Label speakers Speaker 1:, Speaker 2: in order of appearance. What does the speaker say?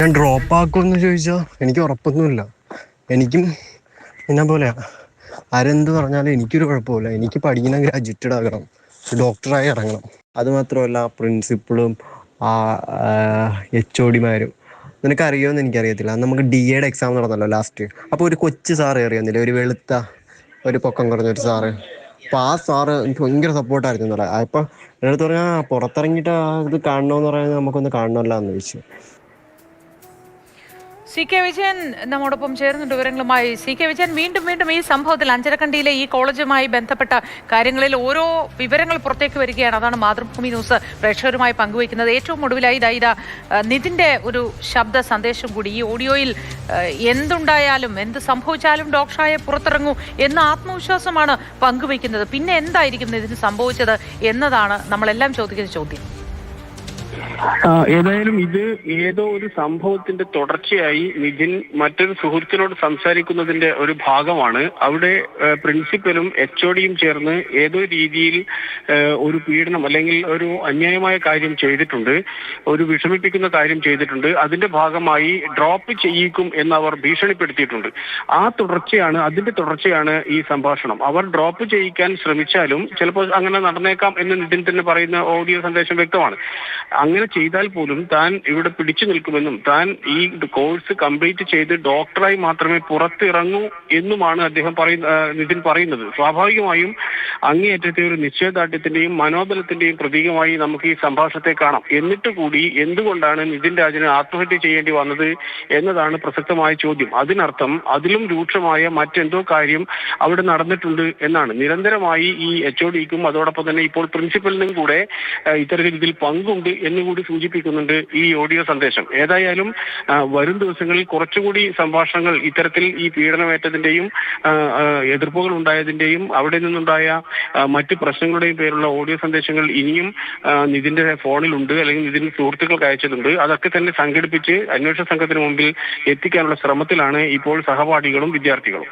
Speaker 1: ഞാൻ ഡ്രോപ്പ് ആക്കുമെന്ന് ചോദിച്ചാൽ എനിക്ക് ഉറപ്പൊന്നുമില്ല. എനിക്കും എന്നെ പോലെയാ. ആരെന്ത് പറഞ്ഞാലും എനിക്കൊരു കുഴപ്പമില്ല. എനിക്ക് പഠിക്കുന്ന ഗ്രാജുവേറ്റഡ് ആകണം, ഡോക്ടറായി ഇറങ്ങണം. അതുമാത്രമല്ല പ്രിൻസിപ്പളും HOD മാരും നിനക്കറിയുമെന്ന് എനിക്കറിയത്തില്ല. അന്ന് നമുക്ക് DA എക്സാം നടന്നല്ലോ ലാസ്റ്റ്. അപ്പോൾ ഒരു കൊച്ചു സാറ് അറിയുന്നില്ല, ഒരു വെളുത്ത ഒരു പൊക്കം കുറഞ്ഞൊരു സാറ്. അപ്പോൾ ആ സാറ് എനിക്ക് ഭയങ്കര സപ്പോർട്ടായിരുന്നു എന്ന് പറയാം. അപ്പോൾ എന്നടുത്ത് പറഞ്ഞാൽ പുറത്തിറങ്ങിയിട്ട് ഇത് കാണണമെന്ന് പറയാൻ നമുക്കൊന്ന് കാണണമല്ലോ എന്ന് ചോദിച്ചു.
Speaker 2: CK വിജയൻ നമ്മോടൊപ്പം ചേർന്നുണ്ട് വിവരങ്ങളുമായി. CK വിജയൻ, വീണ്ടും വീണ്ടും ഈ സംഭവത്തിൽ അഞ്ചരക്കണ്ടിയിലെ ഈ കോളേജുമായി ബന്ധപ്പെട്ട കാര്യങ്ങളിൽ ഓരോ വിവരങ്ങൾ പുറത്തേക്ക് വരികയാണ്. അതാണ് മാതൃഭൂമി ന്യൂസ് പ്രേക്ഷകരുമായി പങ്കുവയ്ക്കുന്നത്. ഏറ്റവും ഒടുവിലായി നിതിന്റെ ഒരു ശബ്ദ സന്ദേശം കൂടി. ഈ ഓഡിയോയിൽ എന്തുണ്ടായാലും എന്ത് സംഭവിച്ചാലും ഡോക്ടറായ പുറത്തിറങ്ങൂ എന്ന ആത്മവിശ്വാസമാണ് പങ്കുവയ്ക്കുന്നത്. പിന്നെ എന്തായിരിക്കും ഇതിന് സംഭവിച്ചത് എന്നതാണ് നമ്മളെല്ലാം ചോദിക്കുന്ന ചോദ്യം.
Speaker 3: ഏതായാലും ഇത് ഏതോ ഒരു സംഭവത്തിന്റെ തുടർച്ചയായി നിതിൻ മറ്റൊരു സുഹൃത്തിനോട് സംസാരിക്കുന്നതിന്റെ ഒരു ഭാഗമാണ്. അവിടെ പ്രിൻസിപ്പലും HODയും ചേർന്ന് ഏതോ രീതിയിൽ ഒരു പീഡനം അല്ലെങ്കിൽ ഒരു അന്യായമായ കാര്യം ചെയ്തിട്ടുണ്ട്, ഒരു വിഷമിപ്പിക്കുന്ന കാര്യം ചെയ്തിട്ടുണ്ട്. അതിന്റെ ഭാഗമായി ഡ്രോപ്പ് ചെയ്യിക്കും എന്ന് അവർ ഭീഷണിപ്പെടുത്തിയിട്ടുണ്ട്. അതിന്റെ തുടർച്ചയാണ് ഈ സംഭാഷണം. അവർ ഡ്രോപ്പ് ചെയ്യിക്കാൻ ശ്രമിച്ചാലും ചിലപ്പോൾ അങ്ങനെ നടന്നേക്കാം എന്ന് നിതിൻ തന്നെ പറയുന്ന ഓഡിയോ സന്ദേശം വ്യക്തമാണ്. അങ്ങനെ ചെയ്താൽ പോലും താൻ ഇവിടെ പിടിച്ചു നിൽക്കുമെന്നും താൻ ഈ കോഴ്സ് കംപ്ലീറ്റ് ചെയ്ത് ഡോക്ടറായി മാത്രമേ പുറത്തിറങ്ങൂ എന്നുമാണ് നിതിൻ പറയുന്നത്. സ്വാഭാവികമായും അങ്ങേയറ്റത്തെ ഒരു നിശ്ചയദാർഢ്യത്തിന്റെയും മനോബലത്തിന്റെയും പ്രതീകമായി നമുക്ക് ഈ സംഭാഷണത്തെ കാണാം. എന്നിട്ട് കൂടി എന്തുകൊണ്ടാണ് നിതിൻ രാജിന് ആത്മഹത്യ ചെയ്യേണ്ടി വന്നത് എന്നതാണ് പ്രസക്തമായ ചോദ്യം. അതിനർത്ഥം അതിലും രൂക്ഷമായ മറ്റെന്തോ കാര്യം അവിടെ നടന്നിട്ടുണ്ട് എന്നാണ്. നിരന്തരമായി ഈ HODക്കും അതോടൊപ്പം തന്നെ ഇപ്പോൾ പ്രിൻസിപ്പലിനും കൂടെ ഇത്തരത്തിൽ ഇതിൽ പങ്കുണ്ട് എന്നുകൂടി സൂചിപ്പിക്കുന്നുണ്ട് ഈ ഓഡിയോ സന്ദേശം. ഏതായാലും വരും ദിവസങ്ങളിൽ കുറച്ചുകൂടി സംഭാഷണങ്ങൾ ഇത്തരത്തിൽ ഈ പീഡനമേറ്റതിന്റെയും എതിർപ്പുകൾ ഉണ്ടായതിന്റെയും അവിടെ നിന്നുണ്ടായ മറ്റ് പ്രശ്നങ്ങളുടെയും പേരുള്ള ഓഡിയോ സന്ദേശങ്ങൾ ഇനിയും നിതിന്റെ ഫോണിലുണ്ട്, അല്ലെങ്കിൽ നിതിന്റെ സുഹൃത്തുക്കൾക്ക് അയച്ചതുണ്ട്. അതൊക്കെ തന്നെ സംഘടിപ്പിച്ച് അന്വേഷണ സംഘത്തിന് മുമ്പിൽ എത്തിക്കാനുള്ള ശ്രമത്തിലാണ് ഇപ്പോൾ സഹപാഠികളും വിദ്യാർത്ഥികളും.